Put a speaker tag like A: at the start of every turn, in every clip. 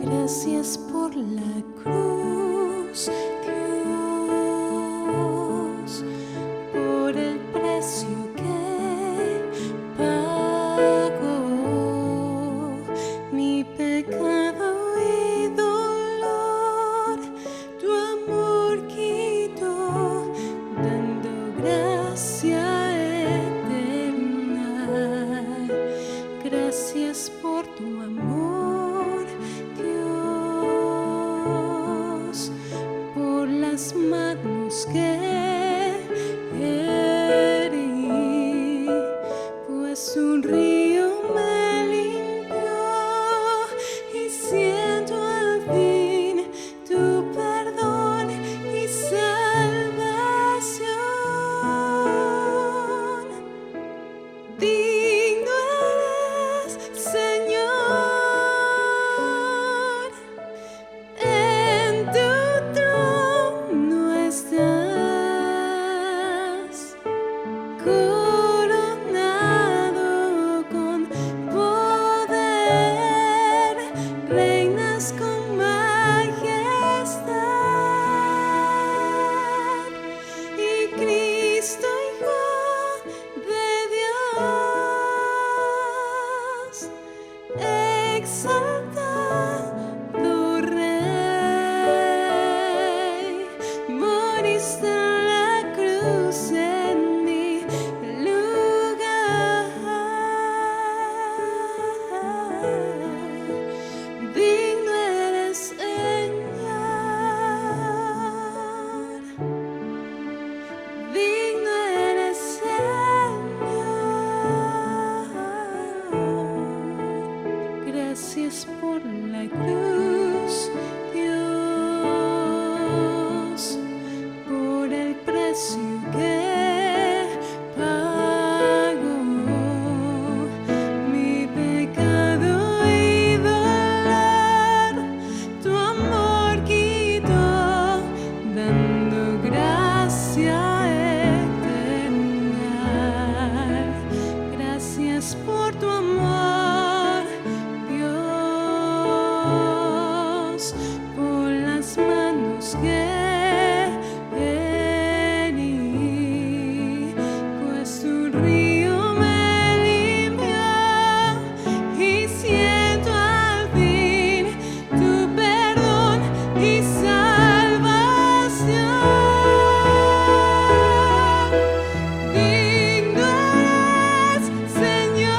A: Gracias por la cruz, Dios, por el precio que pagó mi pecado y dolor. Tu amor quitó, dando gracia eterna. Gracias por tu amor, Dios, por las manos que herí, pues un río me limpió y siento al fin tu perdón y salvación. Digno eres, Señor, en tu trono estás, coronado con poder, reinas con majestad, y Cristo, Hijo de Dios, exaltado Rey, moriste en la cruz en mi lugar. Digno eres, Señor. Digno eres, Señor. Gracias por la cruz, Dios, por el precio que pagó mi pecado y dolor. Tu amor quitó, dando gracia eterna. Gracias por tu amor, Dios, por las manos que herí, pues tu río me limpió y siento al fin tu perdón y salvación. Digno eres, Señor,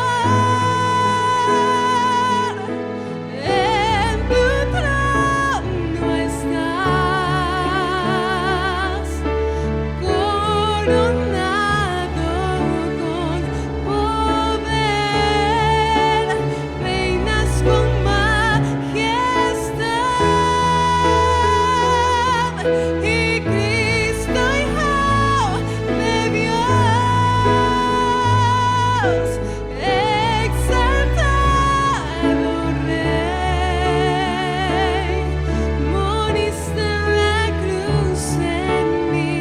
A: en tu trono estás, coronado con poder, reinas con majestad, y Cristo, Hijo de Dios, exaltado Rey, moriste en la cruz en mi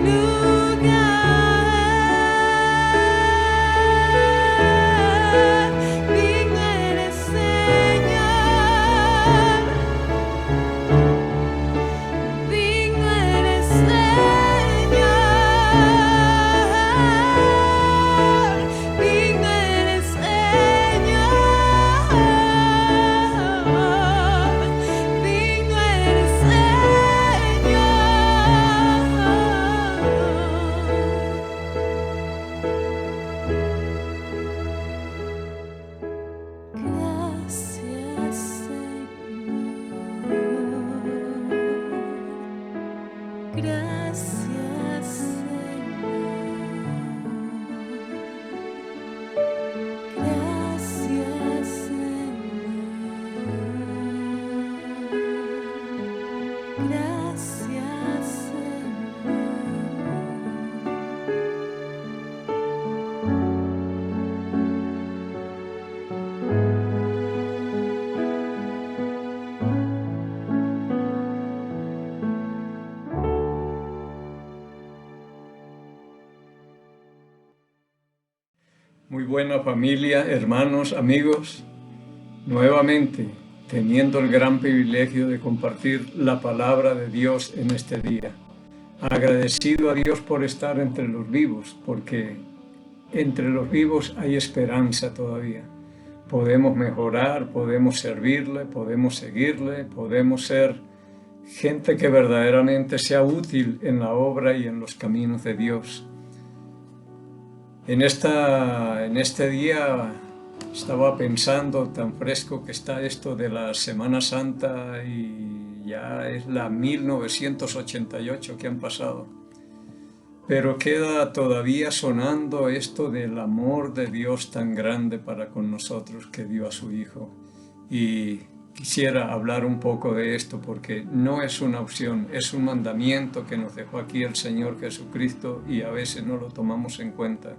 A: lugar. Digno eres, Señor. Digno eres, Señor. Digno eres, Señor. Digno eres, Señor. Gracias, Señor. Gracias, Señor. Gracias, Señor. Gracias,
B: Muy buena familia, hermanos, amigos. Nuevamente teniendo el gran privilegio de compartir la palabra de Dios en este día. Agradecido a Dios por estar entre los vivos, porque entre los vivos hay esperanza todavía. Podemos mejorar, podemos servirle, podemos seguirle, podemos ser gente que verdaderamente sea útil en la obra y en los caminos de Dios. En este día estaba pensando, tan fresco que está esto de la Semana Santa, y ya es la 1988 que han pasado. Pero queda todavía sonando esto del amor de Dios tan grande para con nosotros, que dio a su Hijo. Y quisiera hablar un poco de esto, porque no es una opción, es un mandamiento que nos dejó aquí el Señor Jesucristo, y a veces no lo tomamos en cuenta.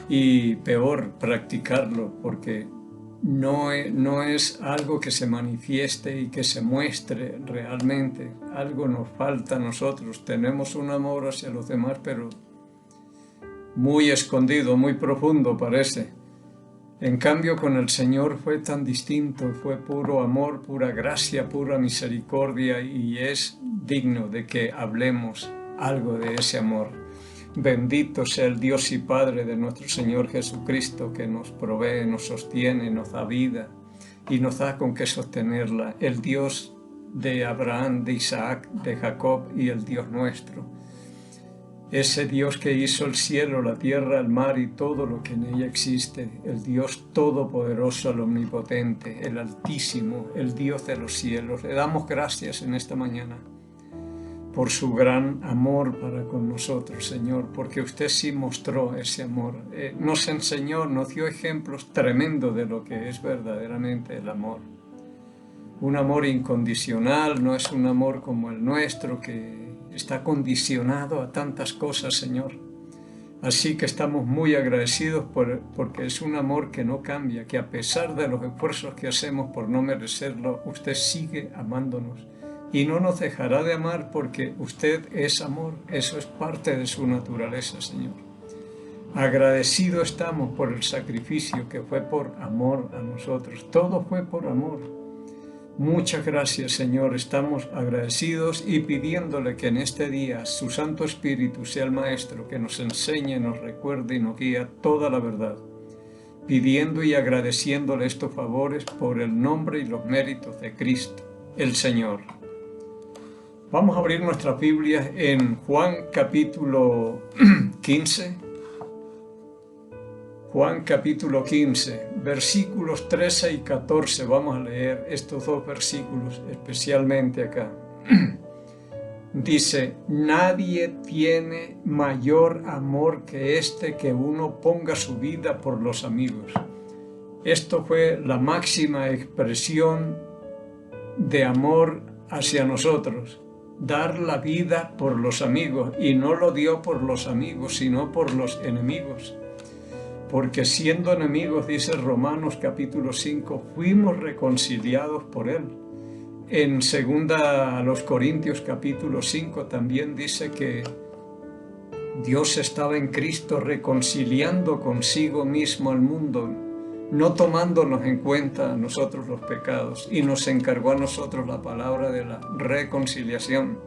B: Y peor, practicarlo, porque no es algo que se manifieste y que se muestre realmente. Algo nos falta a nosotros. Tenemos un amor hacia los demás, pero muy escondido, muy profundo parece. En cambio, con el Señor fue tan distinto, fue puro amor, pura gracia, pura misericordia, y es digno de que hablemos algo de ese amor. Bendito sea el Dios y Padre de nuestro Señor Jesucristo, que nos provee, nos sostiene, nos da vida y nos da con qué sostenerla. El Dios de Abraham, de Isaac, de Jacob, y el Dios nuestro. Ese Dios que hizo el cielo, la tierra, el mar y todo lo que en ella existe. El Dios todopoderoso, el omnipotente, el Altísimo, el Dios de los cielos. Le damos gracias en esta mañana por su gran amor para con nosotros, Señor, porque usted sí mostró ese amor. Nos enseñó, nos dio ejemplos tremendos de lo que es verdaderamente el amor. Un amor incondicional, no es un amor como el nuestro, que está condicionado a tantas cosas, Señor. Así que estamos muy agradecidos porque es un amor que no cambia, que a pesar de los esfuerzos que hacemos por no merecerlo, usted sigue amándonos. Y no nos dejará de amar, porque usted es amor. Eso es parte de su naturaleza, Señor. Agradecido estamos por el sacrificio que fue por amor a nosotros. Todo fue por amor. Muchas gracias, Señor. Estamos agradecidos y pidiéndole que en este día su Santo Espíritu sea el Maestro, que nos enseñe, nos recuerde y nos guíe toda la verdad. Pidiendo y agradeciéndole estos favores por el nombre y los méritos de Cristo, el Señor. Vamos a abrir nuestra Biblia en Juan capítulo 15. Juan capítulo 15, versículos 13 y 14. Vamos a leer estos dos versículos especialmente acá. Dice: nadie tiene mayor amor que este, que uno ponga su vida por los amigos. Esto fue la máxima expresión de amor hacia nosotros. Dar la vida por los amigos, y no lo dio por los amigos, sino por los enemigos. Porque siendo enemigos, dice Romanos capítulo 5, fuimos reconciliados por Él. En 2 Corintios capítulo 5 también dice que Dios estaba en Cristo reconciliando consigo mismo al mundo, no tomándonos en cuenta a nosotros los pecados, y nos encargó a nosotros la palabra de la reconciliación.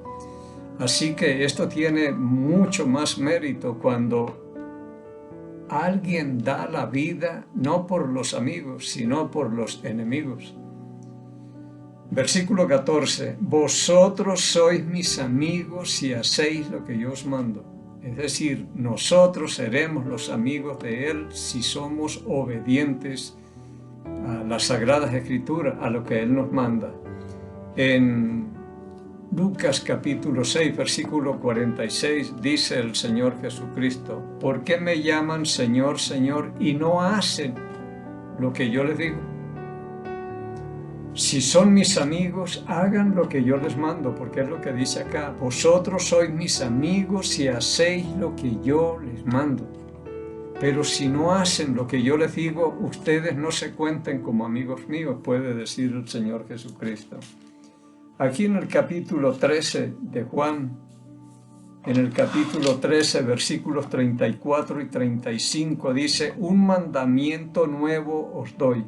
B: Así que esto tiene mucho más mérito cuando alguien da la vida no por los amigos, sino por los enemigos. Versículo 14: vosotros sois mis amigos si hacéis lo que yo os mando. Es decir, nosotros seremos los amigos de Él si somos obedientes a las Sagradas Escrituras, a lo que Él nos manda. En Lucas capítulo 6, versículo 46, dice el Señor Jesucristo: ¿por qué me llaman Señor, Señor, y no hacen lo que yo les digo? Si son mis amigos, hagan lo que yo les mando, porque es lo que dice acá: vosotros sois mis amigos si hacéis lo que yo les mando. Pero si no hacen lo que yo les digo, ustedes no se cuenten como amigos míos, puede decir el Señor Jesucristo. Aquí en el capítulo 13 de Juan, en el capítulo 13, versículos 34 y 35, dice: un mandamiento nuevo os doy,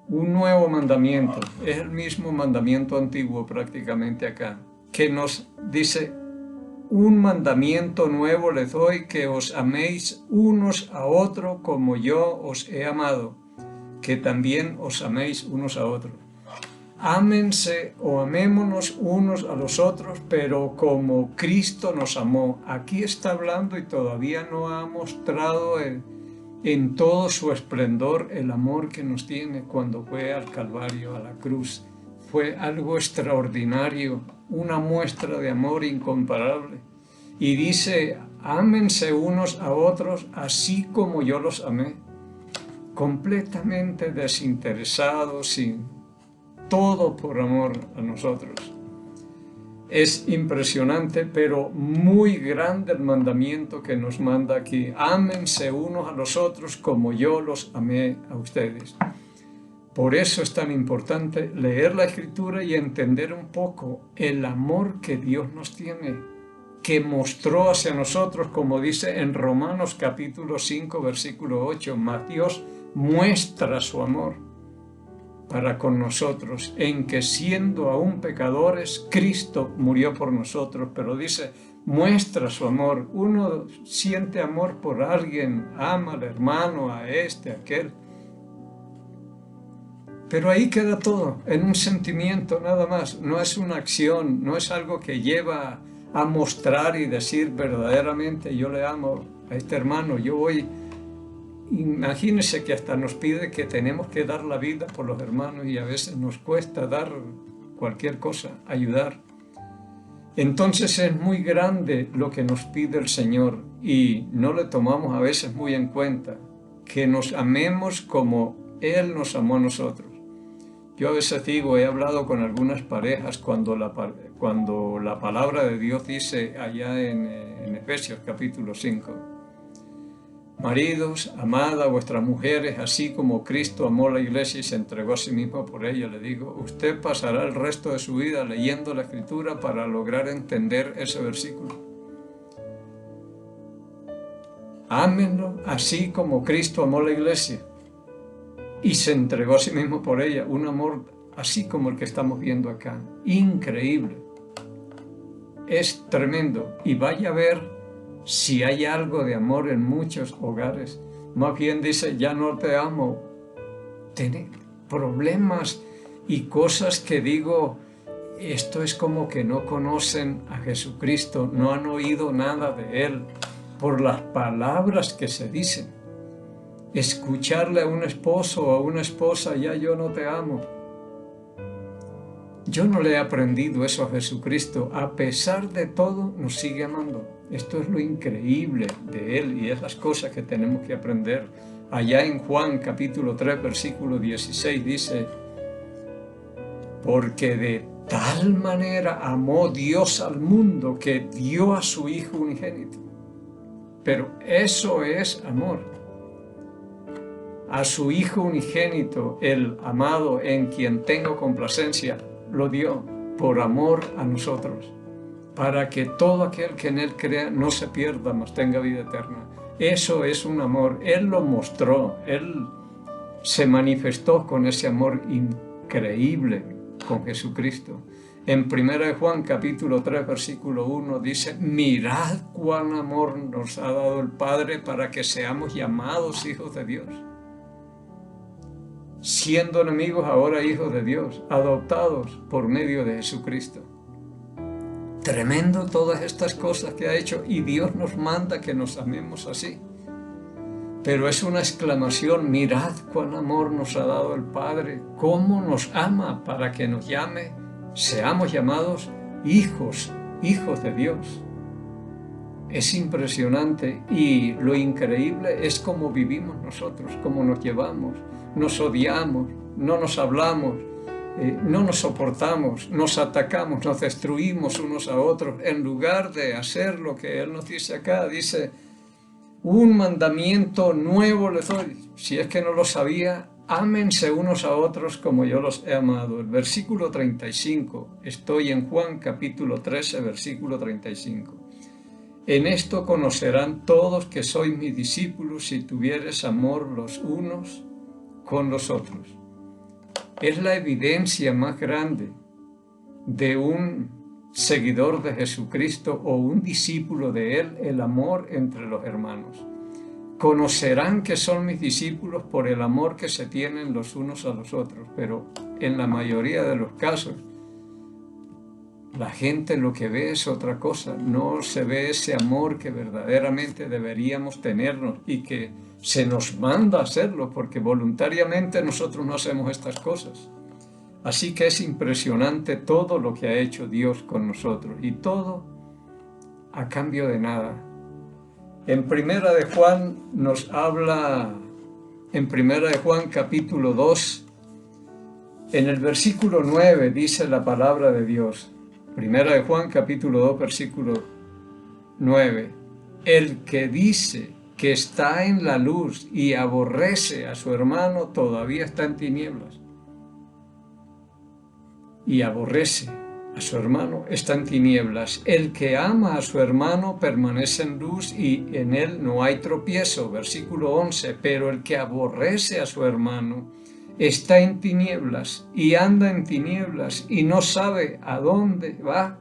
B: un nuevo mandamiento. Es el mismo mandamiento antiguo prácticamente acá, que nos dice: un mandamiento nuevo les doy, que os améis unos a otros como yo os he amado, que también os améis unos a otros. Ámense o amémonos unos a los otros, pero como Cristo nos amó. Aquí está hablando y todavía no ha mostrado en todo su esplendor el amor que nos tiene cuando fue al Calvario, a la cruz. Fue algo extraordinario, una muestra de amor incomparable. Y dice: ámense unos a otros así como yo los amé. Completamente desinteresados, sin todo por amor a nosotros. Es impresionante, pero muy grande el mandamiento que nos manda aquí. Ámense unos a los otros como yo los amé a ustedes. Por eso es tan importante leer la Escritura y entender un poco el amor que Dios nos tiene, que mostró hacia nosotros, como dice en Romanos capítulo 5, versículo 8, mas Dios muestra su amor para con nosotros, en que siendo aún pecadores, Cristo murió por nosotros. Pero dice, muestra su amor. Uno siente amor por alguien, ama al hermano, a este, a aquel. Pero ahí queda todo, en un sentimiento nada más. No es una acción, no es algo que lleva a mostrar y decir verdaderamente: yo le amo a este hermano, yo voy. Imagínense que hasta nos pide que tenemos que dar la vida por los hermanos y a veces nos cuesta dar cualquier cosa, ayudar. Entonces es muy grande lo que nos pide el Señor y no le tomamos a veces muy en cuenta, que nos amemos como Él nos amó a nosotros. Yo a veces digo, he hablado con algunas parejas cuando la palabra de Dios dice allá en Efesios capítulo 5, maridos, amad a vuestras mujeres, así como Cristo amó a la iglesia y se entregó a sí mismo por ella. Le digo, usted pasará el resto de su vida leyendo la Escritura para lograr entender ese versículo. Ámenlo así como Cristo amó a la iglesia y se entregó a sí mismo por ella. Un amor así como el que estamos viendo acá. Increíble. Es tremendo. Y vaya a ver si hay algo de amor en muchos hogares. Más bien dice, ya no te amo. Tiene problemas y cosas que digo, esto es como que no conocen a Jesucristo, no han oído nada de Él por las palabras que se dicen. Escucharle a un esposo o a una esposa, ya yo no te amo. Yo no le he aprendido eso a Jesucristo. A pesar de todo, nos sigue amando. Esto es lo increíble de Él y es las cosas que tenemos que aprender. Allá en Juan capítulo 3, versículo 16 dice, porque de tal manera amó Dios al mundo que dio a su Hijo unigénito. Pero eso es amor. A su Hijo unigénito, el amado en quien tengo complacencia, lo dio por amor a nosotros, para que todo aquel que en Él crea no se pierda, mas tenga vida eterna. Eso es un amor. Él lo mostró, Él se manifestó con ese amor increíble con Jesucristo. En 1 Juan capítulo 3, versículo 1 dice, mirad cuán amor nos ha dado el Padre para que seamos llamados hijos de Dios. Siendo enemigos, ahora hijos de Dios, adoptados por medio de Jesucristo. Tremendo todas estas cosas que ha hecho y Dios nos manda que nos amemos así. Pero es una exclamación, mirad cuán amor nos ha dado el Padre, cómo nos ama para que nos llame, seamos llamados hijos de Dios. Es impresionante y lo increíble es cómo vivimos nosotros, cómo nos llevamos. Nos odiamos, no nos hablamos, no nos soportamos, nos atacamos, nos destruimos unos a otros, en lugar de hacer lo que Él nos dice acá. Dice, un mandamiento nuevo les doy. Si es que no lo sabía, ámense unos a otros como yo los he amado. El versículo 35, estoy en Juan capítulo 13, versículo 35. En esto conocerán todos que sois mis discípulos si tuviereis amor los unos con los otros. Es la evidencia más grande de un seguidor de Jesucristo o un discípulo de Él, el amor entre los hermanos. Conocerán que son mis discípulos por el amor que se tienen los unos a los otros, pero en la mayoría de los casos la gente lo que ve es otra cosa, no se ve ese amor que verdaderamente deberíamos tenernos y que se nos manda a hacerlo, porque voluntariamente nosotros no hacemos estas cosas. Así que es impresionante todo lo que ha hecho Dios con nosotros, y todo a cambio de nada. En Primera de Juan nos habla, en Primera de Juan capítulo 2, en el versículo 9 dice la palabra de Dios. Primera de Juan capítulo 2 versículo 9. El que dice que está en la luz y aborrece a su hermano todavía está en tinieblas. Y aborrece a su hermano está en tinieblas. El que ama a su hermano permanece en luz y en él no hay tropiezo. Versículo 11. Pero el que aborrece a su hermano está en tinieblas y anda en tinieblas y no sabe a dónde va,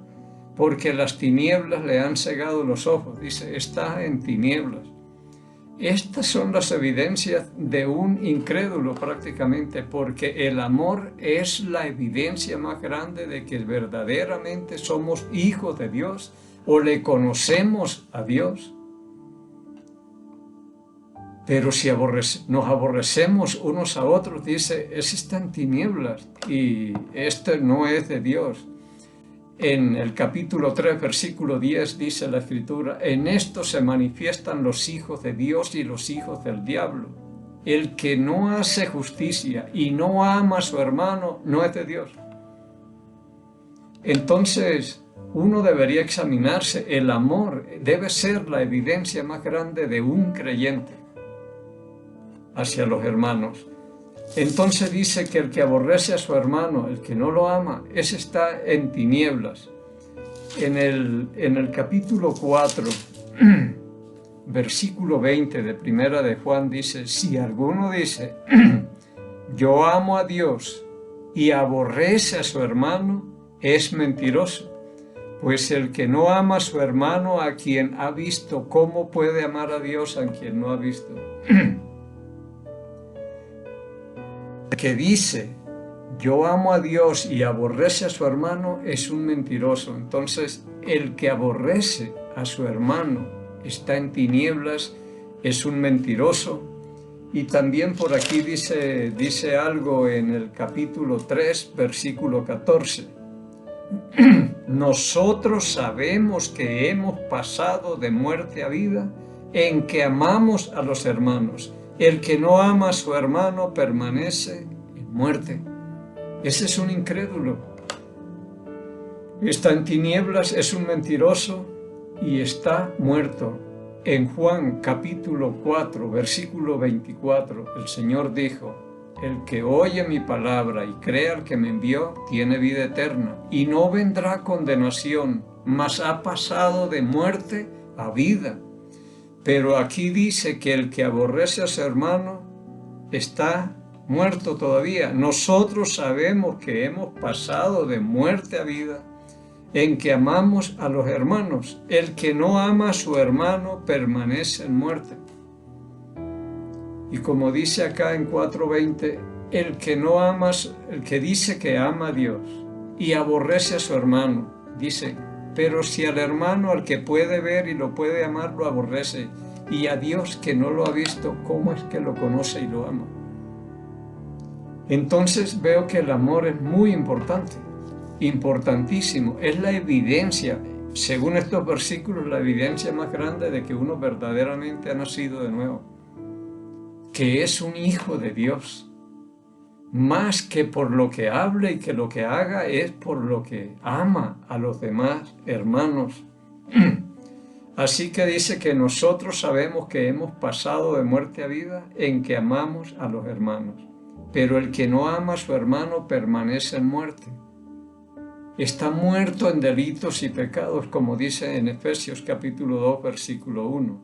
B: porque las tinieblas le han cegado los ojos. Dice, está en tinieblas. Estas son las evidencias de un incrédulo prácticamente, porque el amor es la evidencia más grande de que verdaderamente somos hijos de Dios o le conocemos a Dios. Pero si nos aborrecemos unos a otros, dice, ese está en tinieblas y este no es de Dios. En el capítulo 3, versículo 10, dice la Escritura, en esto se manifiestan los hijos de Dios y los hijos del diablo. El que no hace justicia y no ama a su hermano no es de Dios. Entonces, uno debería examinarse. El amor debe ser la evidencia más grande de un creyente hacia los hermanos. Entonces dice que el que aborrece a su hermano, el que no lo ama, ese está en tinieblas. En el capítulo 4, versículo 20 de Primera de Juan dice, si alguno dice, yo amo a Dios y aborrece a su hermano, es mentiroso. Pues el que no ama a su hermano, a quien ha visto, ¿cómo puede amar a Dios a quien no ha visto? Que dice, yo amo a Dios y aborrece a su hermano, es un mentiroso. Entonces, el que aborrece a su hermano está en tinieblas, es un mentiroso. Y también por aquí dice algo en el capítulo 3, versículo 14. Nosotros sabemos que hemos pasado de muerte a vida en que amamos a los hermanos. El que no ama a su hermano permanece en muerte. Ese es un incrédulo. Está en tinieblas, es un mentiroso y está muerto. En Juan capítulo 4, versículo 24, el Señor dijo, el que oye mi palabra y crea al que me envió, tiene vida eterna y no vendrá a condenación, mas ha pasado de muerte a vida. Pero aquí dice que el que aborrece a su hermano está muerto todavía. Nosotros sabemos que hemos pasado de muerte a vida en que amamos a los hermanos. El que no ama a su hermano permanece en muerte. Y como dice acá en 4:20, el que dice que ama a Dios y aborrece a su hermano, dice, pero si al hermano al que puede ver y lo puede amar lo aborrece, y a Dios que no lo ha visto, ¿cómo es que lo conoce y lo ama? Entonces veo que el amor es muy importante, importantísimo. Es la evidencia, según estos versículos, la evidencia más grande de que uno verdaderamente ha nacido de nuevo, que es un hijo de Dios. Más que por lo que hable y que lo que haga, es por lo que ama a los demás hermanos. Así que dice que nosotros sabemos que hemos pasado de muerte a vida en que amamos a los hermanos. Pero el que no ama a su hermano permanece en muerte. Está muerto en delitos y pecados, como dice en Efesios capítulo 2, versículo 1.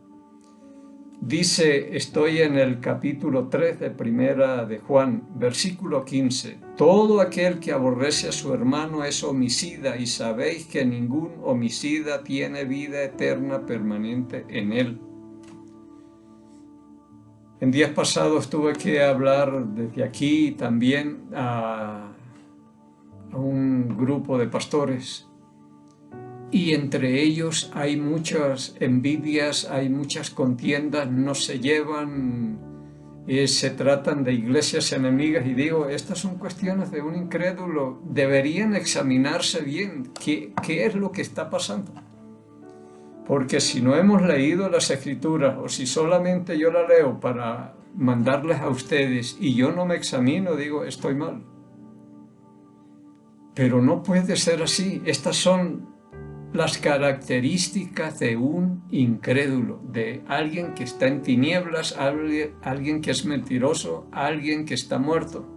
B: Dice, estoy en el capítulo 3 de Primera de Juan, versículo 15. Todo aquel que aborrece a su hermano es homicida, y sabéis que ningún homicida tiene vida eterna permanente en él. En días pasados tuve que hablar desde aquí también a un grupo de pastores. Y entre ellos hay muchas envidias, hay muchas contiendas, no se llevan, se tratan de iglesias enemigas. Y digo, estas son cuestiones de un incrédulo. Deberían examinarse bien qué es lo que está pasando. Porque si no hemos leído las Escrituras, o si solamente yo la leo para mandarles a ustedes y yo no me examino, digo, estoy mal. Pero no puede ser así. Estas son las características de un incrédulo, de alguien que está en tinieblas, alguien que es mentiroso, alguien que está muerto,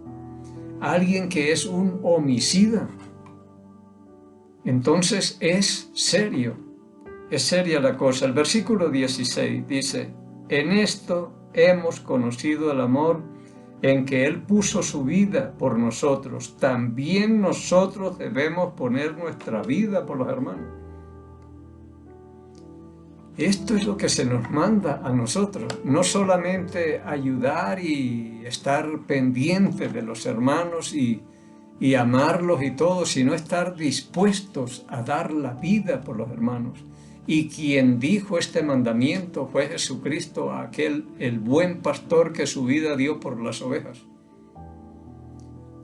B: alguien que es un homicida. Entonces es seria la cosa. El versículo 16 dice, en esto hemos conocido el amor, en que Él puso su vida por nosotros. También nosotros debemos poner nuestra vida por los hermanos. Esto es lo que se nos manda a nosotros, no solamente ayudar y estar pendientes de los hermanos y amarlos y todo, sino estar dispuestos a dar la vida por los hermanos. Y quien dijo este mandamiento fue Jesucristo, el buen pastor que su vida dio por las ovejas.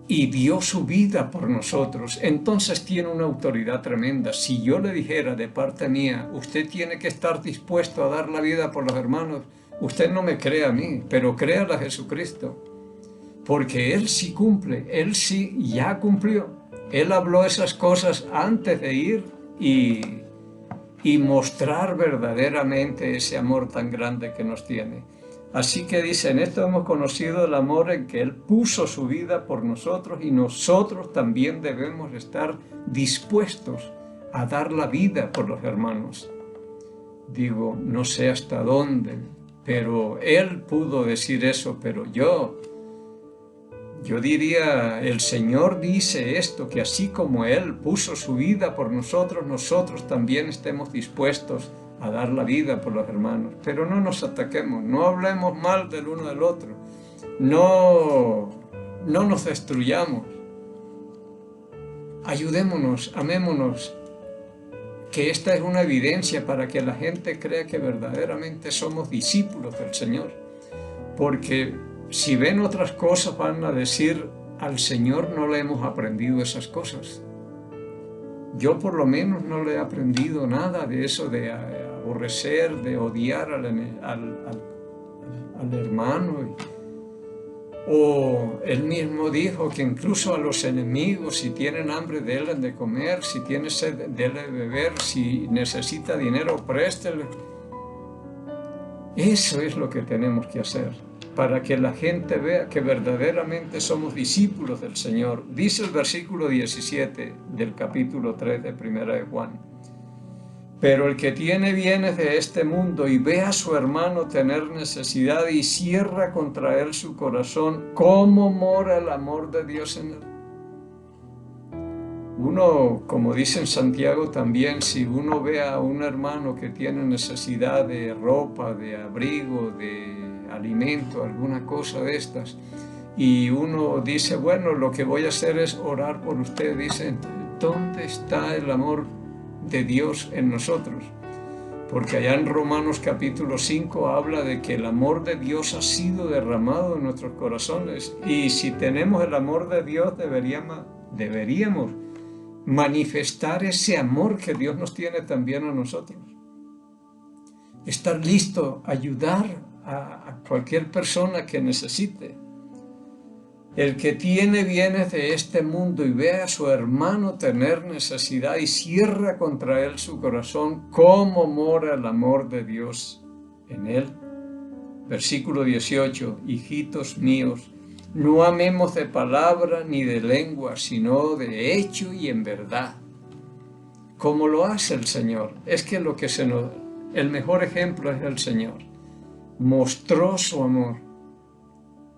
B: Y dio su vida por nosotros. Entonces tiene una autoridad tremenda. Si yo le dijera de parte mía, usted tiene que estar dispuesto a dar la vida por los hermanos, usted no me cree a mí, pero créale a Jesucristo. Porque Él sí cumple, Él sí ya cumplió. Él habló esas cosas antes de ir y mostrar verdaderamente ese amor tan grande que nos tiene. Así que dice, en esto hemos conocido el amor en que Él puso su vida por nosotros, y nosotros también debemos estar dispuestos a dar la vida por los hermanos. Digo, no sé hasta dónde, pero Él pudo decir eso, pero yo diría, el Señor dice esto, que así como Él puso su vida por nosotros, nosotros también estemos dispuestos a dar la vida por los hermanos. Pero no nos ataquemos, no hablemos mal del uno del otro, no nos destruyamos, ayudémonos, amémonos, que esta es una evidencia para que la gente crea que verdaderamente somos discípulos del Señor. Porque si ven otras cosas van a decir, al Señor no le hemos aprendido esas cosas. Yo por lo menos no le he aprendido nada de eso de aborrecer, de odiar al hermano. O Él mismo dijo que incluso a los enemigos, si tienen hambre, denle de comer, si tiene sed, denle de beber, si necesita dinero, préstele. Eso es lo que tenemos que hacer, para que la gente vea que verdaderamente somos discípulos del Señor. Dice el versículo 17 del capítulo 3 de Primera de Juan. Pero el que tiene bienes de este mundo y ve a su hermano tener necesidad y cierra contra él su corazón, ¿cómo mora el amor de Dios en él? Uno, como dice en Santiago también, si uno ve a un hermano que tiene necesidad de ropa, de abrigo, de alimento, alguna cosa de estas, y uno dice, bueno, lo que voy a hacer es orar por usted, dice, ¿dónde está el amor de Dios en nosotros? Porque allá en Romanos capítulo 5 habla de que el amor de Dios ha sido derramado en nuestros corazones, y si tenemos el amor de Dios deberíamos manifestar ese amor que Dios nos tiene también a nosotros. Estar listo a ayudar a cualquier persona que necesite. El que tiene bienes de este mundo y ve a su hermano tener necesidad y cierra contra él su corazón, ¿cómo mora el amor de Dios en él? Versículo 18, hijitos míos, no amemos de palabra ni de lengua, sino de hecho y en verdad, como lo hace el Señor. Es que el mejor ejemplo es el Señor. mostró su amor.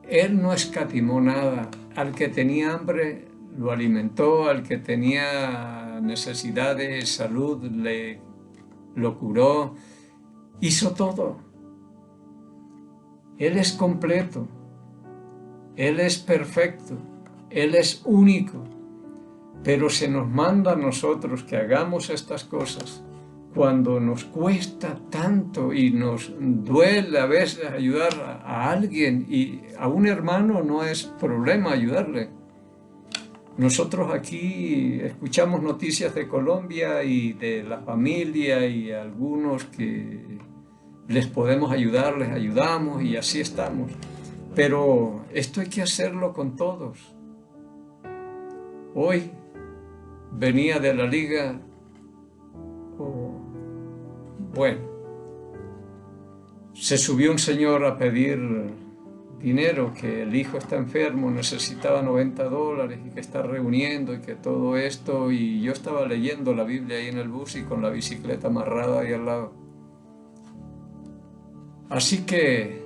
B: Él no escatimó nada. Al que tenía hambre lo alimentó, al que tenía necesidad de salud lo curó, hizo todo. Él es completo, Él es perfecto, Él es único, pero se nos manda a nosotros que hagamos estas cosas cuando nos cuesta tanto y nos duele a veces ayudar a alguien, y a un hermano no es problema ayudarle. Nosotros aquí escuchamos noticias de Colombia y de la familia, y algunos que les podemos ayudar, les ayudamos y así estamos. Pero esto hay que hacerlo con todos. Hoy venía de la liga, se subió un señor a pedir dinero, que el hijo está enfermo, necesitaba $90 y que está reuniendo y que todo esto, y yo estaba leyendo la Biblia ahí en el bus y con la bicicleta amarrada ahí al lado. Así que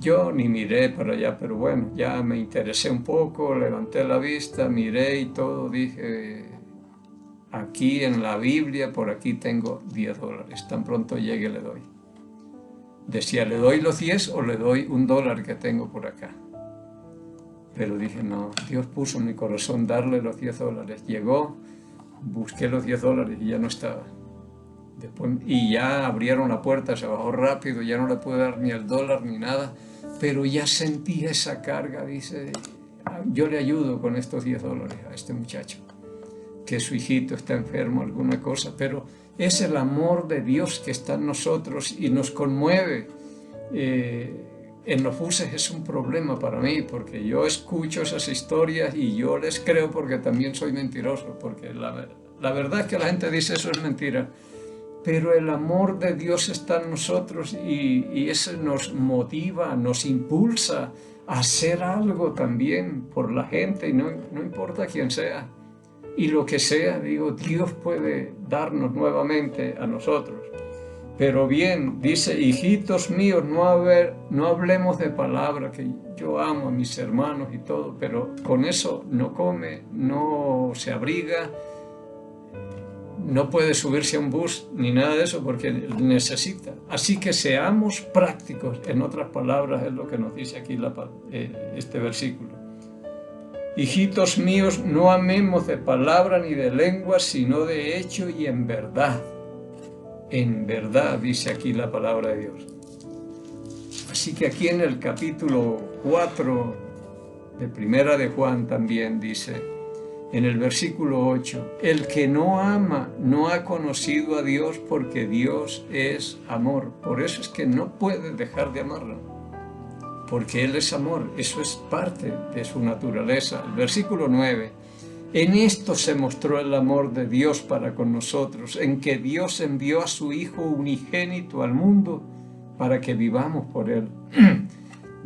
B: yo ni miré para allá, pero bueno, ya me interesé un poco, levanté la vista, miré y todo, dije, aquí en la Biblia, por aquí tengo $10, tan pronto llegue le doy. Decía, ¿le doy los 10 o le doy $1 que tengo por acá? Pero dije, no, Dios puso en mi corazón darle los $10. Llegó, busqué los $10 y ya no estaba. Después, y ya abrieron la puerta, se bajó rápido, ya no le pude dar ni el dólar ni nada, pero ya sentí esa carga, dice, yo le ayudo con estos $10 a este muchacho, que su hijito está enfermo, alguna cosa, pero es el amor de Dios que está en nosotros y nos conmueve. En los buses es un problema para mí, porque yo escucho esas historias y yo les creo, porque también soy mentiroso, porque la verdad es que la gente dice eso es mentira, pero el amor de Dios está en nosotros y eso nos motiva, nos impulsa a hacer algo también por la gente, y no importa quién sea. Y lo que sea, digo, Dios puede darnos nuevamente a nosotros. Pero bien, dice, hijitos míos, no hablemos de palabra, que yo amo a mis hermanos y todo, pero con eso no come, no se abriga, no puede subirse a un bus ni nada de eso porque necesita. Así que seamos prácticos, en otras palabras es lo que nos dice aquí este versículo. Hijitos míos, no amemos de palabra ni de lengua, sino de hecho y en verdad. En verdad, dice aquí la palabra de Dios. Así que aquí en el capítulo 4 de Primera de Juan también dice, en el versículo 8, el que no ama no ha conocido a Dios, porque Dios es amor. Por eso es que no puede dejar de amarlo, porque Él es amor, eso es parte de su naturaleza. El versículo 9, en esto se mostró el amor de Dios para con nosotros, en que Dios envió a su Hijo unigénito al mundo para que vivamos por Él.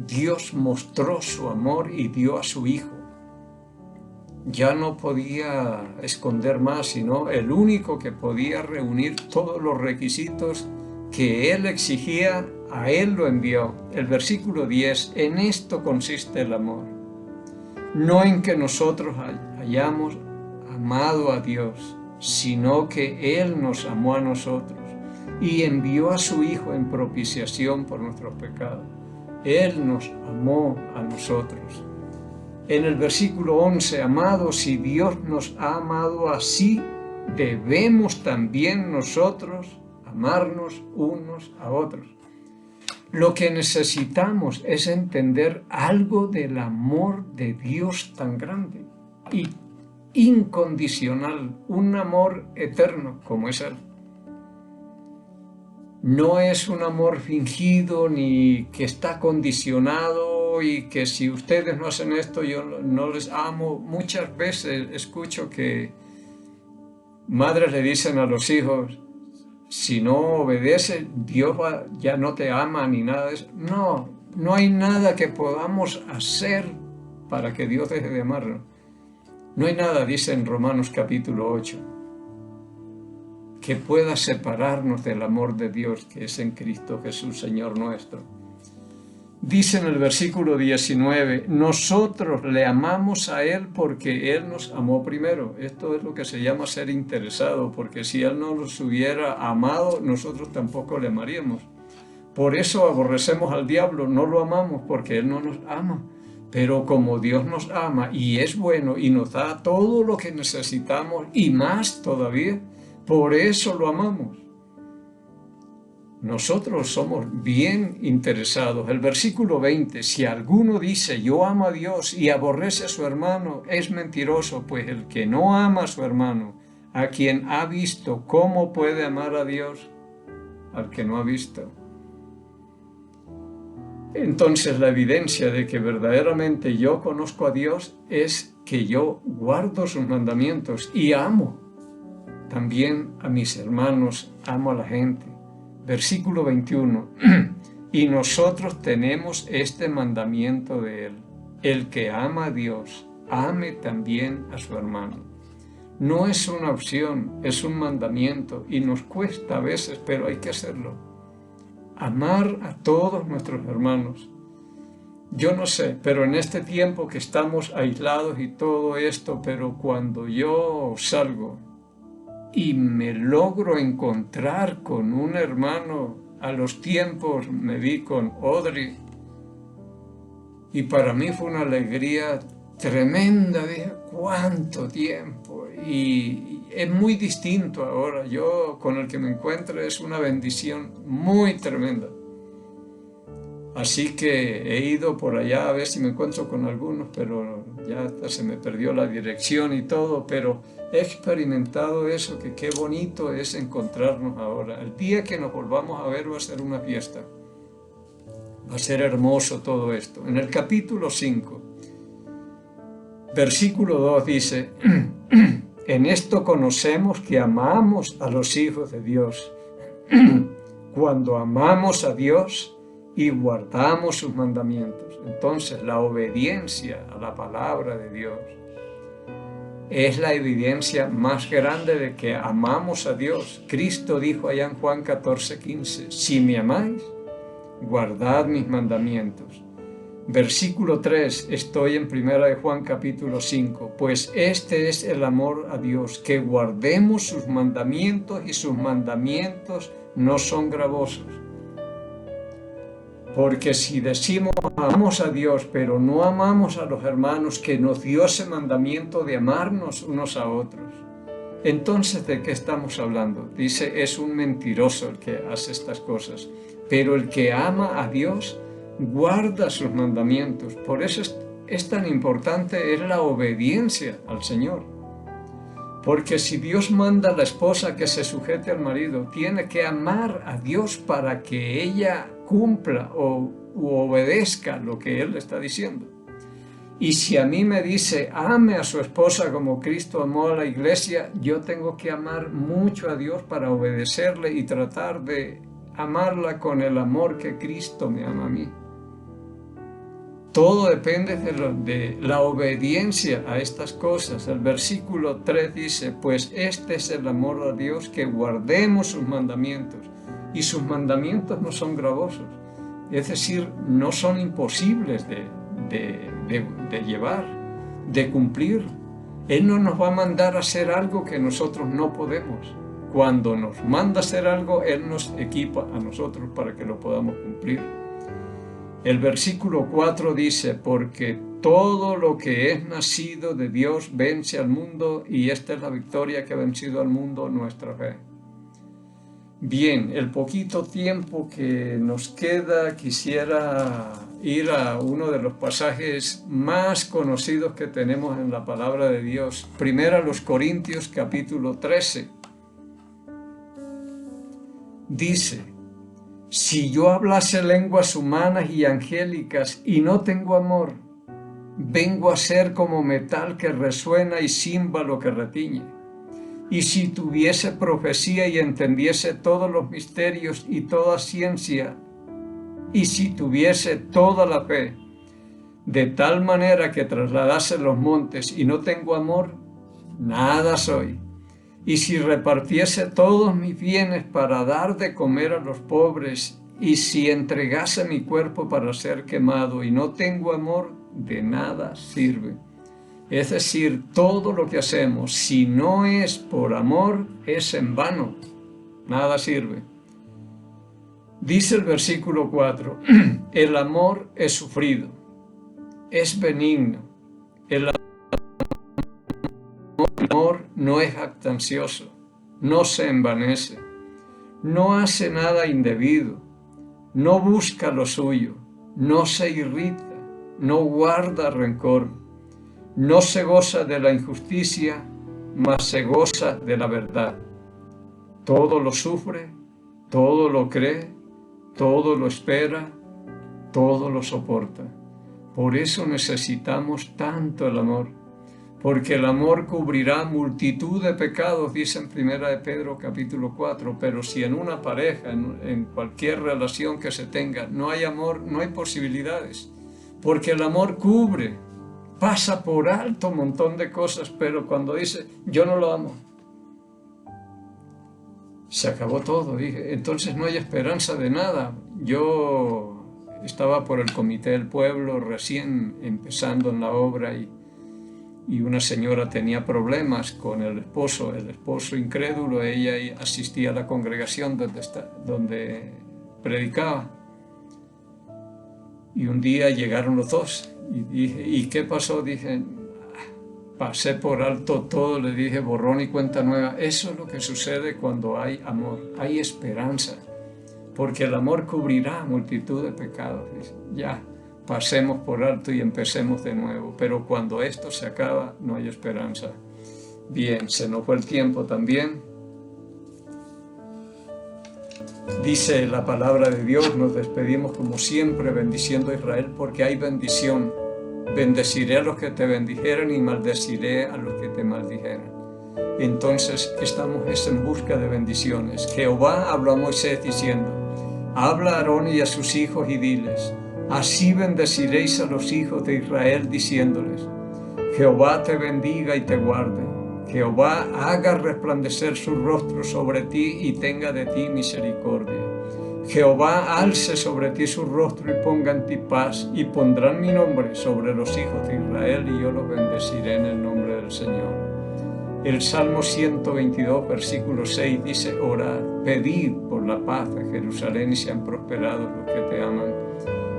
B: Dios mostró su amor y dio a su Hijo. Ya no podía esconder más, sino el único que podía reunir todos los requisitos que Él exigía, a Él lo envió. El versículo 10, en esto consiste el amor, no en que nosotros hayamos amado a Dios, sino que Él nos amó a nosotros y envió a su Hijo en propiciación por nuestros pecados. Él nos amó a nosotros. En el versículo 11, amados, si Dios nos ha amado así, debemos también nosotros amarnos unos a otros. Lo que necesitamos es entender algo del amor de Dios tan grande y incondicional, un amor eterno como es Él. No es un amor fingido ni que está condicionado y que si ustedes no hacen esto yo no les amo. Muchas veces escucho que madres le dicen a los hijos, si no obedeces, Dios ya no te ama ni nada de eso. No hay nada que podamos hacer para que Dios deje de amarnos. No hay nada, dice en Romanos capítulo 8, que pueda separarnos del amor de Dios que es en Cristo Jesús, Señor nuestro. Dice en el versículo 19, nosotros le amamos a Él porque Él nos amó primero. Esto es lo que se llama ser interesado, porque si Él no nos hubiera amado, nosotros tampoco le amaríamos. Por eso aborrecemos al diablo, no lo amamos porque Él no nos ama. Pero como Dios nos ama y es bueno y nos da todo lo que necesitamos y más todavía, por eso lo amamos. Nosotros somos bien interesados. El versículo 20, si alguno dice yo amo a Dios y aborrece a su hermano, es mentiroso, pues el que no ama a su hermano, a quien ha visto, ¿cómo puede amar a Dios al que no ha visto? Entonces la evidencia de que verdaderamente yo conozco a Dios es que yo guardo sus mandamientos y amo también a mis hermanos, amo a la gente. Versículo 21, y nosotros tenemos este mandamiento de Él, el que ama a Dios, ame también a su hermano. No es una opción, es un mandamiento y nos cuesta a veces, pero hay que hacerlo. Amar a todos nuestros hermanos. Yo no sé, pero en este tiempo que estamos aislados y todo esto, pero cuando yo salgo y me logro encontrar con un hermano, a los tiempos me vi con Audrey y para mí fue una alegría tremenda. Dije, ¿cuánto tiempo? Y es muy distinto ahora. Yo con el que me encuentro es una bendición muy tremenda. Así que he ido por allá a ver si me encuentro con algunos, pero ya hasta se me perdió la dirección y todo, pero he experimentado eso, que qué bonito es encontrarnos ahora. El día que nos volvamos a ver va a ser una fiesta. Va a ser hermoso todo esto. En el capítulo 5, versículo 2 dice, en esto conocemos que amamos a los hijos de Dios, cuando amamos a Dios y guardamos sus mandamientos. Entonces la obediencia a la palabra de Dios es la evidencia más grande de que amamos a Dios. Cristo dijo allá en Juan 14:15, si me amáis, guardad mis mandamientos. Versículo 3, estoy en 1 de Juan capítulo 5, pues este es el amor a Dios, que guardemos sus mandamientos y sus mandamientos no son gravosos. Porque si decimos amamos a Dios, pero no amamos a los hermanos que nos dio ese mandamiento de amarnos unos a otros, entonces ¿de qué estamos hablando? Dice, es un mentiroso el que hace estas cosas, pero el que ama a Dios guarda sus mandamientos. Por eso es tan importante es la obediencia al Señor. Porque si Dios manda a la esposa que se sujete al marido, tiene que amar a Dios para que ella cumpla o obedezca lo que Él le está diciendo. Y si a mí me dice, ame a su esposa como Cristo amó a la iglesia, yo tengo que amar mucho a Dios para obedecerle y tratar de amarla con el amor que Cristo me ama a mí. Todo depende de la obediencia a estas cosas. El versículo 3 dice, pues este es el amor a Dios, que guardemos sus mandamientos. Y sus mandamientos no son gravosos, es decir, no son imposibles de llevar, de cumplir. Él no nos va a mandar a hacer algo que nosotros no podemos. Cuando nos manda a hacer algo, Él nos equipa a nosotros para que lo podamos cumplir. El versículo 4 dice, porque todo lo que es nacido de Dios vence al mundo, y esta es la victoria que ha vencido al mundo, nuestra fe. Bien, el poquito tiempo que nos queda, quisiera ir a uno de los pasajes más conocidos que tenemos en la palabra de Dios. Primero a los Corintios capítulo 13. Dice, si yo hablase lenguas humanas y angélicas y no tengo amor, vengo a ser como metal que resuena y címbalo que retiñe. Y si tuviese profecía y entendiese todos los misterios y toda ciencia, y si tuviese toda la fe, de tal manera que trasladase los montes y no tengo amor, nada soy. y si repartiese todos mis bienes para dar de comer a los pobres, y si entregase mi cuerpo para ser quemado y no tengo amor, de nada sirve. Es decir, todo lo que hacemos, si no es por amor, es en vano, nada sirve. Dice el versículo 4, el amor es sufrido, es benigno, el amor no es jactancioso, no se envanece, no hace nada indebido, no busca lo suyo, no se irrita, no guarda rencor, no se goza de la injusticia, mas se goza de la verdad. Todo lo sufre, todo lo cree, todo lo espera, todo lo soporta. Por eso necesitamos tanto el amor, porque el amor cubrirá multitud de pecados, dice en 1 de Pedro capítulo 4, pero si en una pareja, en cualquier relación que se tenga, no hay amor, no hay posibilidades, porque el amor cubre, pasa por alto un montón de cosas, pero cuando dice, yo no lo amo, se acabó todo, dije, entonces no hay esperanza de nada. Yo estaba por el comité del pueblo recién empezando en la obra y una señora tenía problemas con el esposo incrédulo. Ella asistía a la congregación donde predicaba. Y un día llegaron los dos y dije, ¿y qué pasó? Dije, pasé por alto todo, le dije, borrón y cuenta nueva. Eso es lo que sucede cuando hay amor, hay esperanza, porque el amor cubrirá multitud de pecados. Dice, ya, pasemos por alto y empecemos de nuevo, pero cuando esto se acaba, no hay esperanza. Bien, se nos fue el tiempo también. Dice la palabra de Dios, nos despedimos como siempre bendiciendo a Israel, porque hay bendición. Bendeciré a los que te bendijeren y maldeciré a los que te maldijeren. Entonces estamos en busca de bendiciones. Jehová habló a Moisés diciendo, habla a Aarón y a sus hijos y diles, así bendeciréis a los hijos de Israel diciéndoles, Jehová te bendiga y te guarde. Jehová haga resplandecer su rostro sobre ti y tenga de ti misericordia. Jehová alce sobre ti su rostro y ponga en ti paz, y pondrán mi nombre sobre los hijos de Israel, y yo los bendeciré en el nombre del Señor. El Salmo 122, versículo 6 dice, orad, pedid por la paz de Jerusalén y sean prosperados los que te aman.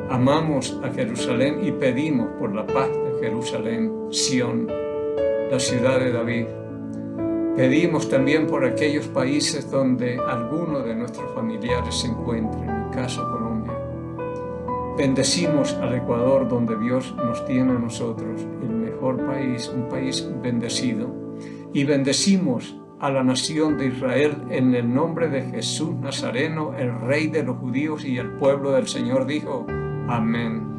B: Amamos a Jerusalén y pedimos por la paz de Jerusalén, Sión, la ciudad de David. Pedimos también por aquellos países donde alguno de nuestros familiares se encuentre, en mi caso Colombia. Bendecimos al Ecuador, donde Dios nos tiene a nosotros, el mejor país, un país bendecido. Y bendecimos a la nación de Israel en el nombre de Jesús Nazareno, el Rey de los judíos, y el pueblo del Señor dijo, amén.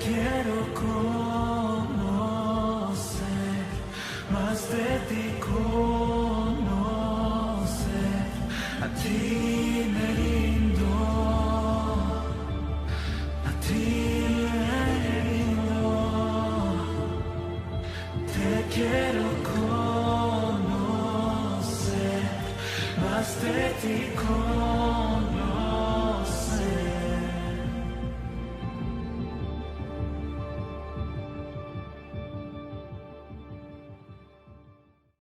C: Quiero conocer más de ti.